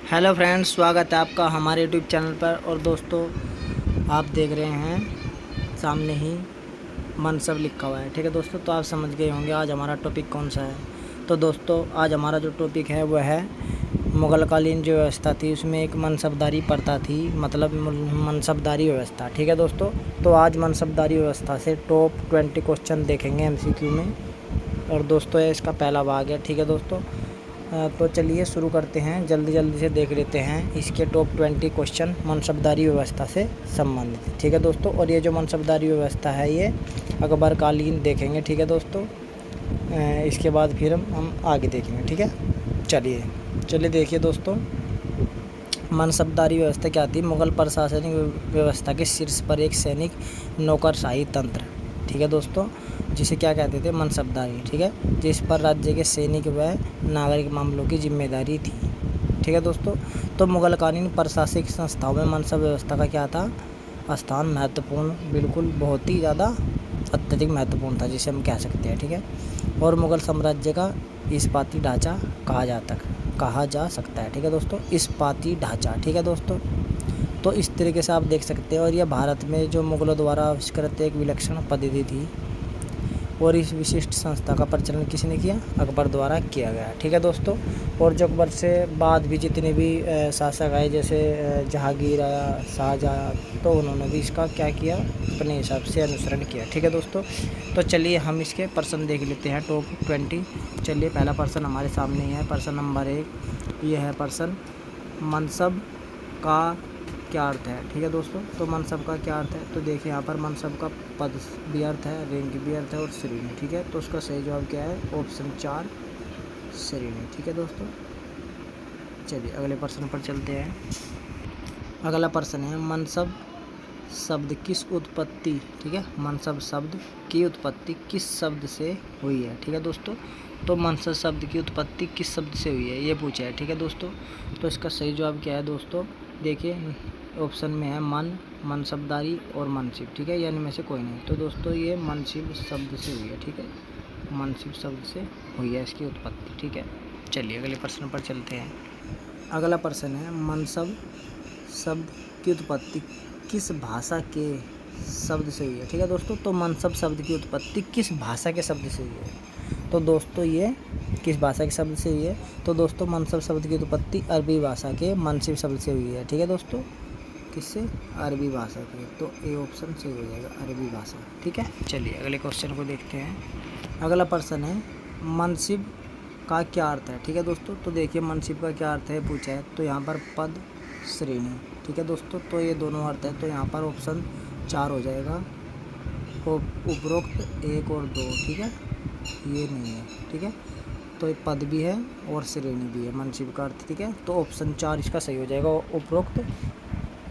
Hello friends, स्वागत है आपका हमारे यूट्यूब चैनल पर। और दोस्तों, आप देख रहे हैं सामने ही मनसब लिखा हुआ है। ठीक है दोस्तों, तो आप समझ गए होंगे आज हमारा टॉपिक कौन सा है। तो दोस्तों, आज हमारा जो टॉपिक है वह है मुग़लकालीन जो व्यवस्था थी उसमें एक मनसबदारी प्रथा थी, मतलब मनसबदारी व्यवस्था। ठीक है दोस्तों, तो आज मनसबदारी व्यवस्था से टॉप 20 क्वेश्चन देखेंगे एमसीक्यू में। और दोस्तों, ये इसका पहला भाग है। ठीक है दोस्तों, तो चलिए शुरू करते हैं। जल्दी से देख लेते हैं इसके टॉप 20 क्वेश्चन मनसबदारी व्यवस्था से संबंधित। ठीक है दोस्तों, और ये जो मनसबदारी व्यवस्था है ये अकबरकालीन देखेंगे। ठीक है दोस्तों, इसके बाद फिर हम आगे देखेंगे। ठीक है, चलिए देखिए दोस्तों, मनसबदारी व्यवस्था क्या थी। मुग़ल प्रशासनिक व्यवस्था के शीर्ष पर एक सैनिक नौकरशाही तंत्र, ठीक है दोस्तों, जिसे क्या कहते थे, मनसबदारी। ठीक है, जिस पर राज्य के सैनिक व नागरिक मामलों की जिम्मेदारी थी। ठीक है दोस्तों, तो मुग़लकालीन प्रशासनिक संस्थाओं में मनसब व्यवस्था का क्या था, स्थान महत्वपूर्ण, बिल्कुल बहुत ही ज़्यादा अत्यधिक महत्वपूर्ण था जिसे हम कह सकते हैं। ठीक है, और मुग़ल साम्राज्य का इस्पाती ढांचा कहा जा सकता है। ठीक है दोस्तों, इस्पाती ढांचा। ठीक है दोस्तों, तो इस तरीके से आप देख सकते हैं। और यह भारत में जो मुग़लों द्वारा आविष्कृत एक विलक्षण पद्धति थी, और इस विशिष्ट संस्था का प्रचलन किसने किया, अकबर द्वारा किया गया। ठीक है दोस्तों, और जो अकबर से बाद भी जितने भी शासक आए, जैसे जहांगीर आया, शाहजहाँ, तो उन्होंने भी इसका क्या किया, अपने हिसाब से अनुसरण किया। ठीक है दोस्तों, तो चलिए हम इसके पर्सन देख लेते हैं टॉप 20। चलिए, पहला पर्सन हमारे सामने ही है। पर्सन नंबर 1 ये है पर्सन, मनसब का क्या अर्थ है। ठीक है दोस्तों, तो मनसब का क्या अर्थ है, तो देखिए यहाँ पर मनसब का पद भी अर्थ है, रैंक भी अर्थ है और श्रेणी। ठीक है, तो उसका सही जवाब क्या है, ऑप्शन 4 श्रेणी। ठीक है दोस्तों, चलिए अगले प्रश्न पर चलते हैं। अगला प्रश्न है, मनसब शब्द किस उत्पत्ति, ठीक है, मनसब शब्द की उत्पत्ति किस शब्द से हुई है। ठीक है दोस्तों, तो मनसब शब्द की उत्पत्ति किस शब्द से हुई है ये पूछा है। ठीक है दोस्तों, तो इसका सही जवाब क्या है दोस्तों, देखिए ऑप्शन में है मनसबदारी और मनसिब। ठीक है, यानी में से कोई नहीं। तो दोस्तों, ये मनसिब शब्द से हुई है। ठीक है, मनसिब शब्द से हुई है इसकी उत्पत्ति। ठीक है, चलिए अगले प्रश्न पर चलते हैं। अगला प्रश्न है, मनसब शब्द की उत्पत्ति किस भाषा के शब्द से हुई है। ठीक है दोस्तों, तो मनसब शब्द की उत्पत्ति किस भाषा के शब्द से हुई है, तो दोस्तों ये किस भाषा के शब्द से हुई है, तो दोस्तों मनसब शब्द की उत्पत्ति अरबी भाषा के मनसिब शब्द से हुई है। ठीक है दोस्तों, किससे, अरबी भाषा की, तो ए ऑप्शन सही हो जाएगा, अरबी भाषा। ठीक है, चलिए अगले क्वेश्चन को देखते हैं। अगला प्रश्न है, मनसिब का क्या अर्थ है। ठीक है दोस्तों, तो देखिए मनसिब का क्या अर्थ है पूछा है, तो यहाँ पर पद, श्रेणी। ठीक है दोस्तों, तो ये दोनों अर्थ है, तो यहाँ पर ऑप्शन 4 हो जाएगा, उपरोक्त 1 और 2। ठीक है, ये नहीं है। ठीक है, तो ये पद भी है और श्रेणी भी है मनसिब का अर्थ। ठीक है, तो ऑप्शन 4 इसका सही हो जाएगा, उपरोक्त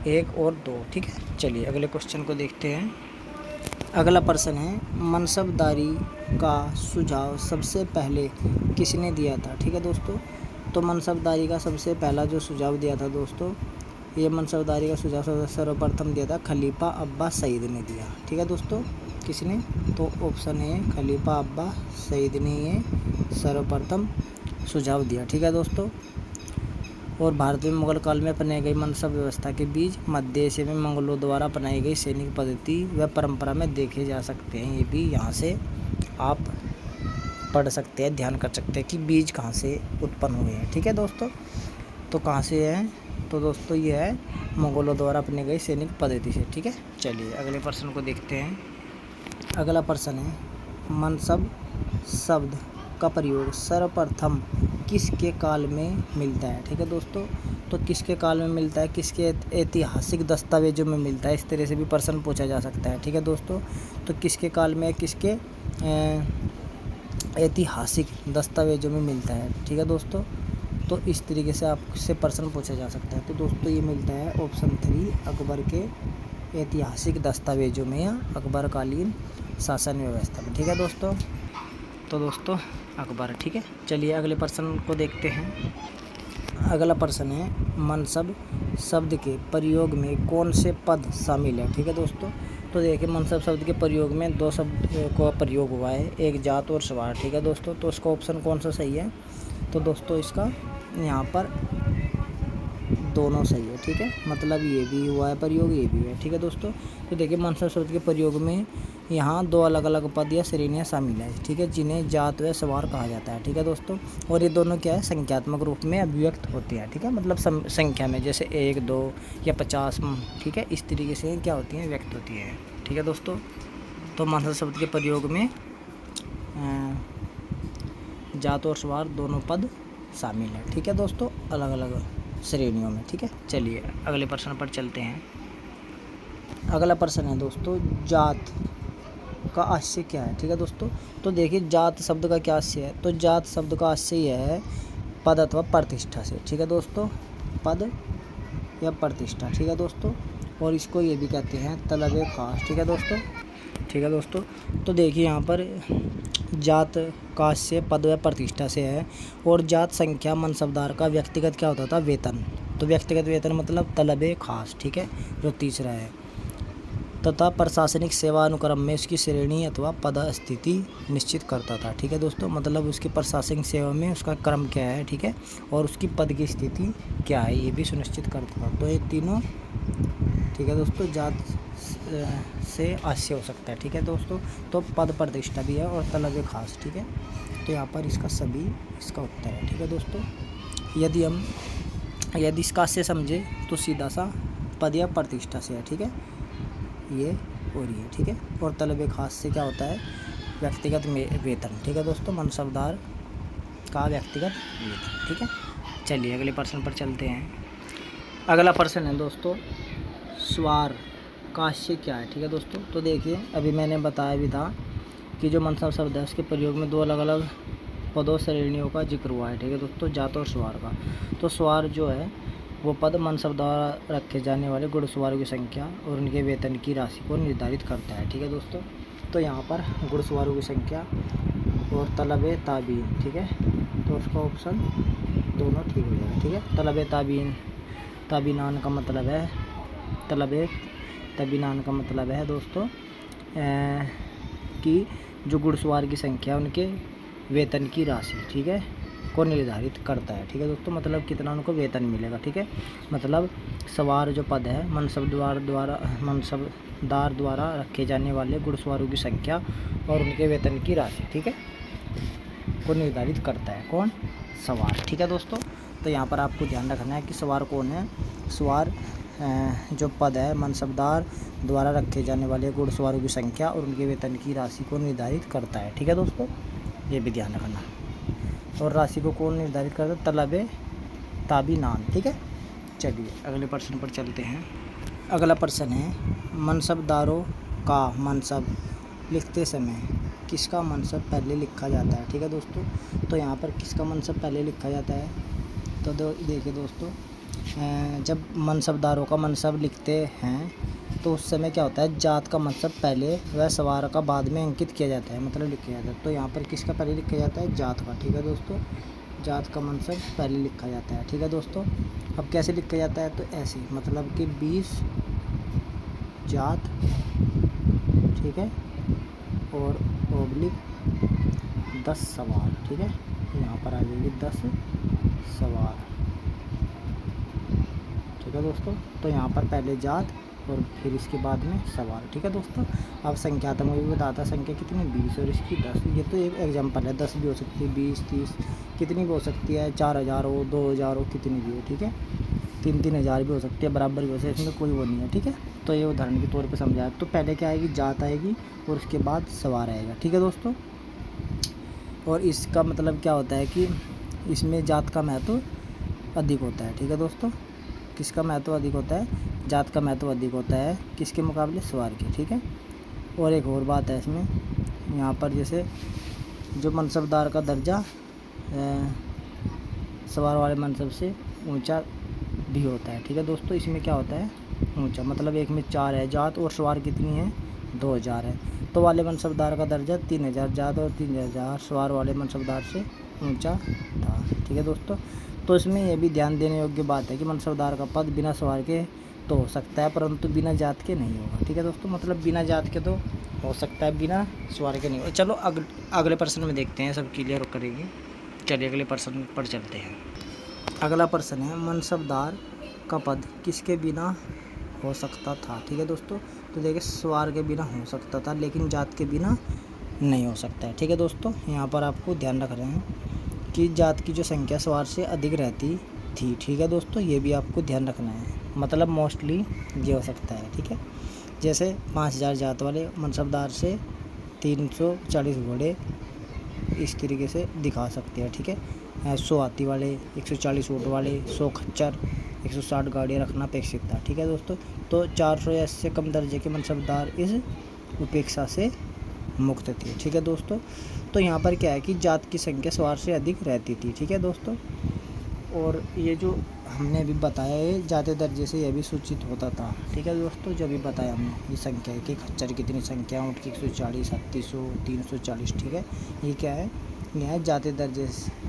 1 और 2। ठीक है, चलिए अगले क्वेश्चन को देखते हैं। अगला प्रश्न है, मनसबदारी का सुझाव सबसे पहले किसने दिया था। ठीक है दोस्तों, तो मनसबदारी का सबसे पहला जो सुझाव दिया था दोस्तों, ये मनसबदारी का सुझाव सर्वप्रथम दिया था खलीफा अब्बास सईद ने दिया। ठीक है दोस्तों, किसने, तो ऑप्शन ए खलीफा अब्बास सईद ने ये सर्वप्रथम सुझाव दिया। ठीक है दोस्तों, और भारत में मुग़ल काल में अपनाई गई मनसब व्यवस्था के बीच मध्य एशिया में मंगलों द्वारा अपनाई गई सैनिक पद्धति व परंपरा में देखे जा सकते हैं। ये भी यहाँ से आप पढ़ सकते हैं, ध्यान कर सकते हैं कि बीज कहाँ से उत्पन्न हुए हैं। ठीक है दोस्तों, तो कहाँ से है, तो दोस्तों ये है मंगोलों द्वारा अपनी गई सैनिक पद्धति से। ठीक है, चलिए अगले प्रश्न को देखते हैं। अगला प्रश्न है, मनसब शब्द का प्रयोग सर्वप्रथम किसके काल में मिलता है। ठीक है दोस्तों, तो किसके काल में मिलता है, किसके ऐतिहासिक दस्तावेजों में मिलता है, इस तरह से भी प्रश्न पूछा जा सकता है। ठीक है दोस्तों, तो किसके काल में, किसके ऐतिहासिक दस्तावेजों में मिलता है। ठीक है दोस्तों, तो इस तरीके से आपसे प्रश्न पूछा जा सकता है। तो दोस्तों ये मिलता है ऑप्शन 3 अकबर के ऐतिहासिक दस्तावेजों में या अकबरकालीन शासन व्यवस्था में। ठीक है दोस्तों, तो दोस्तों अकबर। ठीक है, चलिए अगले प्रश्न को देखते हैं। अगला प्रश्न है, मनसब शब्द के प्रयोग में कौन से पद शामिल है। ठीक है दोस्तों, तो देखिए मनसब शब्द के प्रयोग में 2 शब्द का प्रयोग हुआ है, एक जात और सवार। ठीक है दोस्तों, तो उसका ऑप्शन कौन सा सही है, तो दोस्तों इसका यहाँ पर दोनों सही है, ठीक है। मतलब ये भी हुआ है प्रयोग, ये भी है, ठीक है दोस्तों। तो देखिए मनसब शब्द के प्रयोग में यहाँ दो अलग अलग पद या श्रेणियाँ शामिल है, ठीक है, जिन्हें जात व सवार कहा जाता है, ठीक है दोस्तों। और ये दोनों क्या है, संख्यात्मक रूप में अभिव्यक्त होते हैं, ठीक है, मतलब संख्या में, जैसे 1, 2 या 50, ठीक है, इस तरीके से क्या होती हैं, व्यक्त होती है, ठीक है दोस्तों। तो मनसब शब्द के प्रयोग में जात और सवार दोनों पद शामिल है, ठीक है दोस्तों, अलग अलग श्रेणियों में, ठीक है। चलिए अगले प्रश्न पर चलते हैं। अगला प्रश्न है दोस्तों, जात का आशय क्या है, ठीक है दोस्तों। तो देखिए जात शब्द का क्या आशय है, तो जात शब्द का आशय यह है पद अथवा प्रतिष्ठा से, ठीक है दोस्तों, पद या प्रतिष्ठा, ठीक है दोस्तों। और इसको ये भी कहते हैं तलब खास, ठीक है दोस्तों, ठीक है दोस्तों। तो देखिए यहाँ पर जात का आशय पद व प्रतिष्ठा से है, और जात संख्या मनसबदार का व्यक्तिगत क्या होता था, वेतन। तो व्यक्तिगत वेतन मतलब तलब खास, ठीक है, जो तीसरा है। तथा प्रशासनिक सेवा अनुक्रम में उसकी श्रेणी अथवा पद स्थिति निश्चित करता था, ठीक है दोस्तों, मतलब उसकी प्रशासनिक सेवा में उसका क्रम क्या है, ठीक है, और उसकी पद की स्थिति क्या है, ये भी सुनिश्चित करता था। तो ये तीनों, ठीक है दोस्तों, जात से आशय हो सकता है, ठीक है दोस्तों। तो पद प्रतिष्ठा भी है और तलब खास, ठीक है। तो यहाँ पर इसका सभी इसका उत्तर है, ठीक है दोस्तों। यदि इसका आशय समझे तो सीधा सा पद या प्रतिष्ठा से है, ठीक है, ये और ये, ठीक है। और तलब खास से क्या होता है, व्यक्तिगत वेतन, ठीक है दोस्तों, मनसबदार का व्यक्तिगत वेतन, ठीक है। चलिए अगले प्रश्न पर चलते हैं। अगला प्रश्न है दोस्तों, स्वार का आशय क्या है, ठीक है दोस्तों। तो देखिए अभी मैंने बताया भी था कि जो मनसब शब्द है उसके प्रयोग में दो अलग अलग पदों श्रेणियों का जिक्र हुआ है, ठीक है दोस्तों, जात और स्वार का। तो स्वार जो है वो पद मनसब द्वारा रखे जाने वाले घुड़सवारों की संख्या और उनके वेतन की राशि को निर्धारित करता है, ठीक है दोस्तों। तो यहाँ पर घुड़सवारों की संख्या और तलब ताबीन, ठीक है, तो उसका ऑप्शन दोनों ठीक हो जाएगा, ठीक है। तलब ताबीन, ताबीनान का मतलब है ताबीनान का मतलब है दोस्तों कि जो घुड़सवार की संख्या उनके वेतन की राशि, ठीक है, को निर्धारित करता है, ठीक है दोस्तों, मतलब कितना उनको वेतन मिलेगा, ठीक है। मतलब सवार जो पद है मनसबदार द्वारा रखे जाने वाले घुड़सवारों की संख्या और उनके वेतन की राशि, ठीक है, को निर्धारित करता है कौन, सवार, ठीक है दोस्तों। तो यहाँ पर आपको ध्यान रखना है कि सवार कौन है, सवार जो पद है मनसबदार द्वारा रखे जाने वाले घुड़सवारों की संख्या और उनके वेतन की राशि को निर्धारित करता है, ठीक है दोस्तों, ये भी ध्यान रखना। और राशि को कौन निर्धारित करता है, तलब ताबीनान, ठीक है। चलिए अगले प्रश्न पर चलते हैं। अगला प्रश्न है, मनसबदारों का मनसब लिखते समय किसका मनसब पहले लिखा जाता है, ठीक है दोस्तों। तो यहाँ पर किसका मनसब पहले लिखा जाता है, तो देखिए दोस्तों, जब मनसबदारों का मनसब लिखते हैं तो उस समय क्या होता है, जात का मनसब पहले व सवार का बाद में अंकित किया जाता है, मतलब लिखा जाता है। तो यहाँ पर किसका पहले लिखा जाता है, जात का, ठीक है दोस्तों, जात का मनसब पहले लिखा जाता है, ठीक है दोस्तों। अब कैसे लिखा जाता है, तो ऐसे, मतलब कि 20 जात, ठीक है, और ओब्लिक 10 सवार, ठीक है, यहाँ पर आ जाएगी 10 सवार, ठीक है दोस्तों। तो यहाँ पर पहले जात और फिर इसके बाद में सवार, ठीक है दोस्तों। अब संख्यात्मक में भी बताता है, संख्या कितनी 20 और इसकी 10, ये तो एक एग्जांपल है, 10 भी हो सकती है, 20, 30, कितनी भी हो सकती है, 4000 हो, 2000 हो, कितनी भी हो, ठीक है, 3-3000 भी हो सकती है, बराबर भी हो सकती है, इसमें कोई वो नहीं है, ठीक है। तो ये उदाहरण के तौर पर समझाया। तो पहले क्या आएगी, जात आएगी और उसके बाद सवार आएगा, ठीक है दोस्तों। और इसका मतलब क्या होता है कि इसमें जात का महत्व अधिक होता है, ठीक है दोस्तों। किसका महत्व अधिक होता है, जात का महत्व अधिक होता है किसके मुकाबले, सवार के, ठीक है। और एक और बात है इसमें, यहाँ पर जैसे जो मनसबदार का दर्जा सवार वाले मनसब से ऊंचा भी होता है, ठीक है दोस्तों। इसमें क्या होता है, ऊंचा, मतलब एक में 4 है जात और सवार कितनी है, 2000 है। तो वाले मनसबदार का दर्जा 3000 जात और 3000 सवार वाले मनसबदार से ऊंचा था, ठीक है दोस्तों। तो इसमें यह भी ध्यान देने योग्य बात है कि मनसबदार का पद बिना सवार के तो हो सकता है परंतु बिना जात के नहीं होगा, ठीक है दोस्तों, मतलब बिना जात के तो हो सकता है, बिना सवार के नहीं होगा। चलो अगले प्रश्न में देखते हैं, सब क्लियर करेंगे। चलिए अगले प्रश्न पर चलते हैं। अगला प्रश्न है, मनसबदार का पद किसके बिना हो सकता था। ठीक है दोस्तों, तो देखिए स्वर के बिना हो सकता था लेकिन जात के बिना नहीं हो सकता है। ठीक है दोस्तों, यहाँ पर आपको ध्यान रख रहे हैं कि जात की जो संख्या स्वर से अधिक रहती थी। ठीक है दोस्तों, ये भी आपको ध्यान रखना है, मतलब मोस्टली ये हो सकता है। ठीक है, जैसे 5000 जात वाले मनसबदार से 340 घोड़े इस तरीके से दिखा सकते हैं। ठीक है, 100 हाथी वाले, 140 ऊँट वाले, 100 खच्चर, 160 गाड़ियाँ रखना अपेक्षित था। ठीक है दोस्तों, तो 400 या इससे कम दर्जे के मनसबदार इस उपेक्षा से मुक्त थे। ठीक है दोस्तों, तो यहाँ पर क्या है कि जात की संख्या स्वर से अधिक रहती थी। ठीक है दोस्तों, और ये जो हमने अभी बताया है जाते दर्जे से यह भी सूचित होता था। ठीक है दोस्तों, जो भी बताया हमने ये संख्या है कि खच्चर कितनी संख्या, ऊँट की 140, 3800, 340। ठीक है, ये क्या है, यह है जाते दर्जे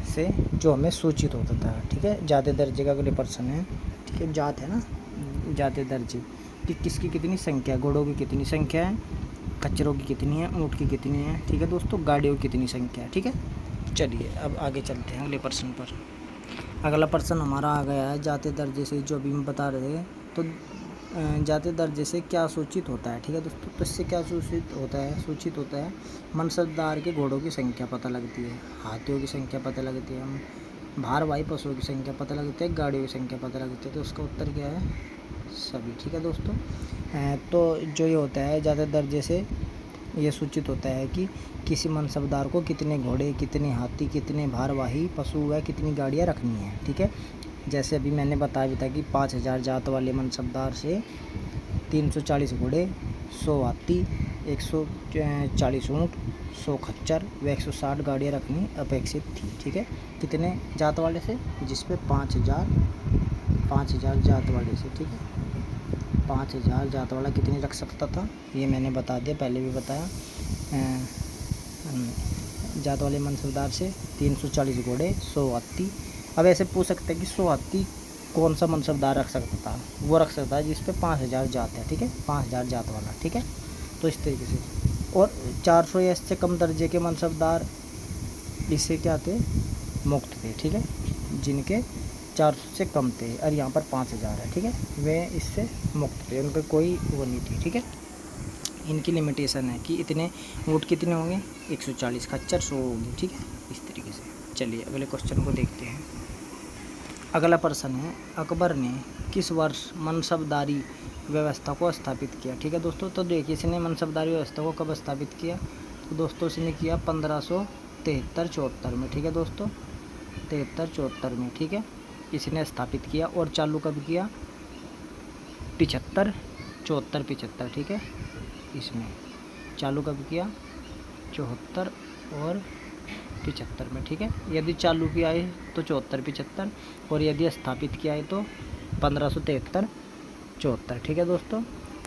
से जो हमें सूचित होता था। ठीक है, जाते दर्जे का अगले प्रश्न है। ठीक है, जात है ना, जाते दर्जे कि किसकी कितनी संख्या, घोड़ों की कितनी संख्या है, खच्चरों की कितनी है, ऊँट की कितनी है। ठीक है दोस्तों, गाड़ियों की कितनी संख्या है। ठीक है, चलिए अब आगे चलते हैं अगले प्रश्न पर। अगला प्रश्न हमारा आ गया है जाते दर्जे से, जो अभी हम बता रहे थे। तो जाते दर्जे से क्या सूचित होता है। ठीक है दोस्तों, तो इससे क्या सूचित होता है मनसबदार के घोड़ों की संख्या पता लगती है, हाथियों की संख्या पता लगती है, भारवाही पशुओं की संख्या पता लगती है, गाड़ियों की संख्या पता लगती है। तो उसका उत्तर क्या है, सभी। ठीक है दोस्तों, तो जो ये होता है जाते दर्जे से ये सूचित होता है कि किसी मनसबदार को कितने घोड़े, कितने हाथी, कितने भारवाही पशु व कितनी गाड़ियाँ रखनी है। ठीक है, जैसे अभी मैंने बताया भी था कि 5000 जात वाले मनसबदार से 340 घोड़े, 100 हाथी, 140 ऊँट, 100 खच्चर व 160 गाड़ियाँ रखनी अपेक्षित थी। ठीक है, कितने जात वाले से, जिसपे 5000 जात वाले से। ठीक है, 5000 जात वाला कितनी रख सकता था, ये मैंने बता दिया, पहले भी बताया। जात वाले मनसबदार से 340 घोड़े, 100 हाथी। अब ऐसे पूछ सकते हैं कि 100 हाथी कौन सा मनसबदार रख सकता था, वो रख सकता है जिस पे 5000 जात है। ठीक है, 5000 जात वाला। ठीक है, तो इस तरीके से। और 400 या इससे कम दर्जे के मनसबदार इससे क्या थे, मुक्त थे। ठीक है, जिनके 400 से कम थे और यहाँ पर 5000 है। ठीक है, वे इससे मुक्त थे, उनका कोई वो नहीं थी। ठीक है, इनकी लिमिटेशन है कि इतने ऊँट कितने होंगे, 140, खच्चर 100 होंगे। ठीक है, इस तरीके से। चलिए अगले क्वेश्चन को देखते हैं। अगला प्रश्न है, अकबर ने किस वर्ष मनसबदारी व्यवस्था को स्थापित किया। ठीक है दोस्तों, तो देखिए इसने मनसबदारी व्यवस्था को कब स्थापित किया, तो दोस्तों इसने किया 1573-74 में। ठीक है दोस्तों, 73-74 में। ठीक है, इसने स्थापित किया। और चालू कब किया, 75-74-75। ठीक है, इसमें चालू कब किया, 74 और 75 में। ठीक है, यदि चालू किया है तो 74-75 और यदि स्थापित किया है तो 1573-74। ठीक है दोस्तों,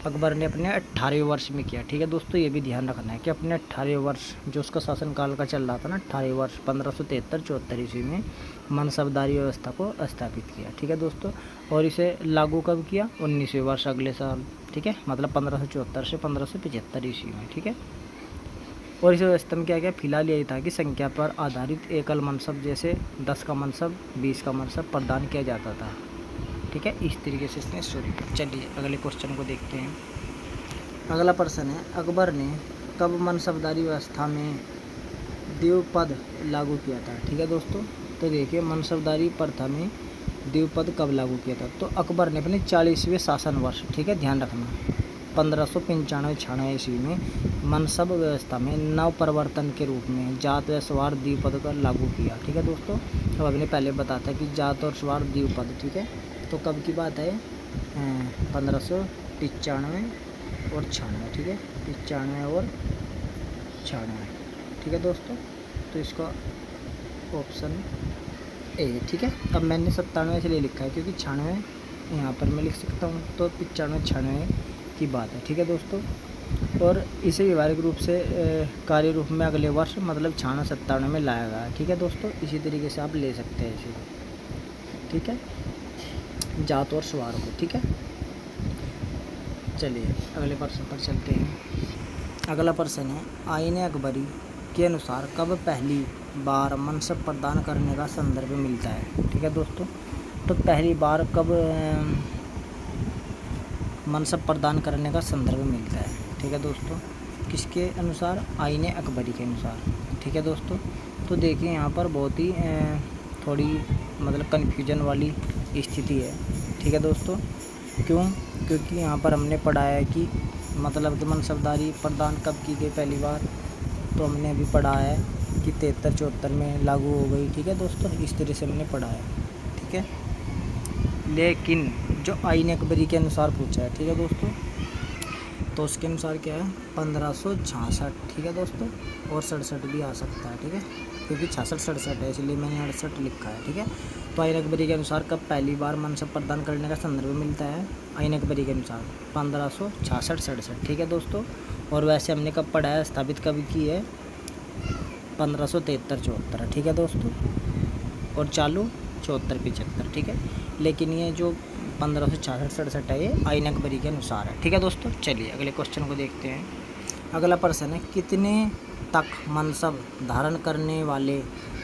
अकबर ने अपने 18वें वर्ष में किया। ठीक है दोस्तों, ये भी ध्यान रखना है कि अपने 18वें वर्ष जो उसका शासनकाल का चल रहा था ना, 18वें वर्ष 1573-74 ईस्वी में मनसबदारी व्यवस्था को स्थापित किया। ठीक है दोस्तों, और इसे लागू कब किया, 19वें वर्ष अगले साल। ठीक है, मतलब 1574 से 1575 ईस्वी में। ठीक है, और इस व्यवस्था में क्या किया, फिलहाल यही था कि संख्या पर आधारित एकल मनसब जैसे 10 का मनसब, 20 का मनसब प्रदान किया जाता था। ठीक है, इस तरीके से इसने शुरू किया। चलिए अगले क्वेश्चन को देखते हैं। अगला प्रश्न है, अकबर ने कब मनसबदारी व्यवस्था में द्विपद लागू किया था। ठीक है दोस्तों, तो देखिए मनसबदारी प्रथा में द्विपद कब लागू किया था, तो अकबर ने अपने 40वें शासन वर्ष, ठीक है ध्यान रखना, 1595-96 ईस्वी में मनसब व्यवस्था में नव परिवर्तन के रूप में जात व स्वर द्विपद का लागू किया। ठीक है दोस्तों, अब हमने पहले बताया था कि जात और स्वर द्विपद। ठीक है, तो कब की बात है, 1595 और 96। ठीक है, 95 और 96। ठीक है दोस्तों, तो इसका ऑप्शन ए। ठीक है, अब मैंने 97 से ले लिखा है क्योंकि 96 यहाँ पर मैं लिख सकता हूँ, तो 95-96 की बात है। ठीक है दोस्तों, और इसे व्यवहारिक रूप से कार्य रूप में अगले वर्ष मतलब 96-97 में लाया गया है। ठीक है दोस्तों, इसी तरीके से आप ले सकते हैं इसे। ठीक है, जात और स्वर को। ठीक है, चलिए अगले प्रश्न पर चलते हैं। अगला प्रश्न है, आईन अकबरी के अनुसार कब पहली बार मनसब प्रदान करने का संदर्भ मिलता है। ठीक है दोस्तों, तो पहली बार कब मनसब प्रदान करने का संदर्भ मिलता है। ठीक है दोस्तों, किसके अनुसार? आईने अकबरी के अनुसार। ठीक है दोस्तों, तो देखिए यहाँ पर बहुत ही थोड़ी मतलब कन्फ्यूजन वाली स्थिति है। ठीक है दोस्तों, क्यों? क्योंकि यहाँ पर हमने पढ़ा है कि मतलब कि मनसबदारी प्रदान कब की गई पहली बार, तो हमने अभी पढ़ा है कि 73-74 में लागू हो गई। ठीक है दोस्तों, इस तरह से हमने पढ़ा है। ठीक है, लेकिन जो आईन अकबरी के अनुसार पूछा है, ठीक है दोस्तों, तो उसके अनुसार क्या है? 1566। ठीक है दोस्तों, और 67 भी आ सकता है। ठीक है, क्योंकि 66-67 है इसलिए मैंने 68 लिखा है। ठीक है, तो आईन अकबरी के अनुसार कब पहली बार मनसब प्रदान करने का संदर्भ मिलता है? आईन अकबरी के अनुसार 1566-67। ठीक है दोस्तों, और वैसे हमने कब पढ़ा है? स्थापित कब की है? 1573-74। ठीक है दोस्तों, और चालू 74-75। ठीक है, लेकिन ये जो 1566-67 है ये आईन अकबरी के अनुसार है। ठीक है दोस्तों, चलिए अगले क्वेश्चन को देखते हैं। अगला प्रश्न है, कितने तक मनसब धारण करने वाले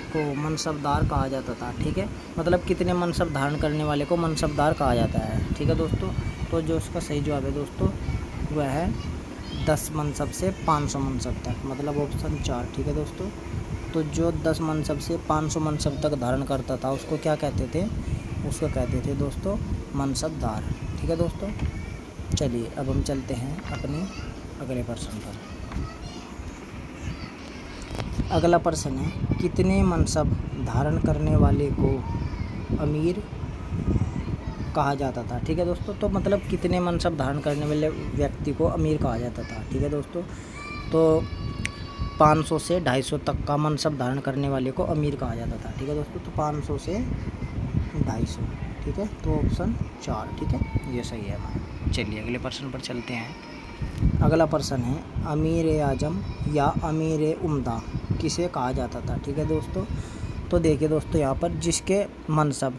को मनसबदार कहा जाता था। ठीक है, मतलब कितने मनसब धारण करने वाले को मनसबदार कहा जाता है। ठीक है दोस्तों, तो जो उसका सही जवाब है दोस्तों वह है 10 मनसब से 500 मनसब तक, मतलब ऑप्शन 4। ठीक है दोस्तों, तो जो 10 मनसब से 500 मनसब तक धारण करता था उसको क्या कहते थे? उसको कहते थे दोस्तों मनसबदार। ठीक है दोस्तों, चलिए अब हम चलते हैं अपने अगले प्रश्न पर। अगला प्रश्न है, कितने मनसब धारण करने वाले को अमीर कहा जाता था। ठीक है दोस्तों, तो मतलब कितने मनसब धारण करने वाले व्यक्ति को अमीर कहा जाता था। ठीक है दोस्तों, तो 500 से 250 तक का मनसब धारण करने वाले को अमीर कहा जाता था। ठीक है दोस्तों, तो 500 से 250। ठीक है, तो ऑप्शन 4। ठीक है, ये सही है हमारा। चलिए अगले प्रश्न पर चलते हैं। अगला प्रश्न है, अमीर आजम या अमीर उम्दा किसे कहा जाता था। ठीक है दोस्तों, तो देखिए दोस्तों यहाँ पर जिसके मनसब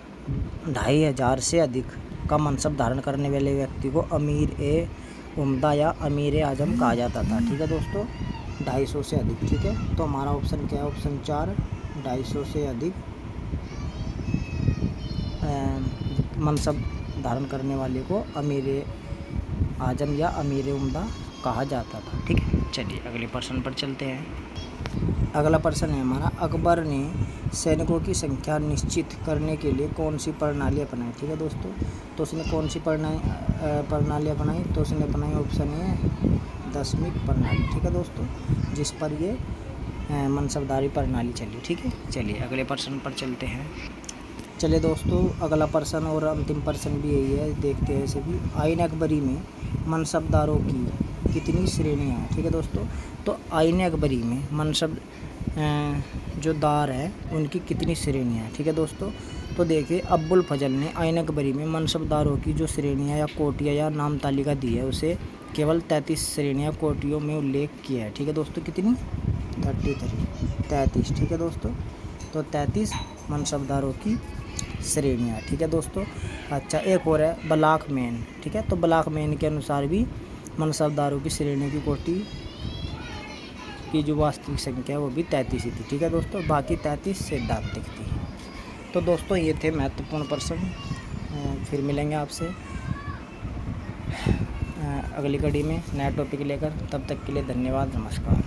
2500 से अधिक का मनसब धारण करने वाले व्यक्ति को अमीर ए उम्दा या अमीर आजम कहा जाता था। ठीक है दोस्तों, 250 से अधिक। ठीक है, तो हमारा ऑप्शन क्या है? ऑप्शन 4, 250 से अधिक मनसब धारण करने वाले को अमीर आजम या अमीर उम्दा कहा जाता था। ठीक है, चलिए अगले प्रश्न पर चलते हैं। अगला प्रश्न है हमारा, अकबर ने सैनिकों की संख्या निश्चित करने के लिए कौन सी प्रणाली अपनाई। ठीक है दोस्तों, तो उसने कौन सी प्रणाली अपनाई? तो उसने अपनाई ऑप्शन ए दशमिक प्रणाली। ठीक है दोस्तों, जिस पर ये मनसबदारी प्रणाली चली। ठीक है, चलिए अगले प्रश्न पर चलते हैं। चलिए दोस्तों, अगला प्रश्न और अंतिम प्रश्न भी यही है, देखते हैं इसे भी। आईन अकबरी में मनसबदारों की कितनी श्रेणियाँ हैं। ठीक है दोस्तों, तो आईन अकबरी में मनसब जो दार हैं उनकी कितनी श्रेणियाँ हैं। ठीक है दोस्तों, तो देखिए अब्बुल फजल ने आईन अकबरी में मनसबदारों की जो श्रेणियाँ या कोटियाँ या नाम तालिका दी है उसे केवल 33 श्रेणियाँ कोटियों में उल्लेख किया है। ठीक है दोस्तों, कितनी? 33। ठीक है दोस्तों, तो 33 मनसबदारों की श्रेणियाँ। ठीक है दोस्तों, अच्छा एक और है बलाक मैन। ठीक है, तो बलाक मैन के अनुसार भी मनसबदारों की श्रेणियों की कोटि की जो वास्तविक संख्या है वो भी 33 ही थी। ठीक है दोस्तों, बाकी 33 सैद्धांतिक थी। तो दोस्तों ये थे महत्वपूर्ण प्रश्न। फिर मिलेंगे आपसे अगली कड़ी में नया टॉपिक लेकर। तब तक के लिए धन्यवाद, नमस्कार।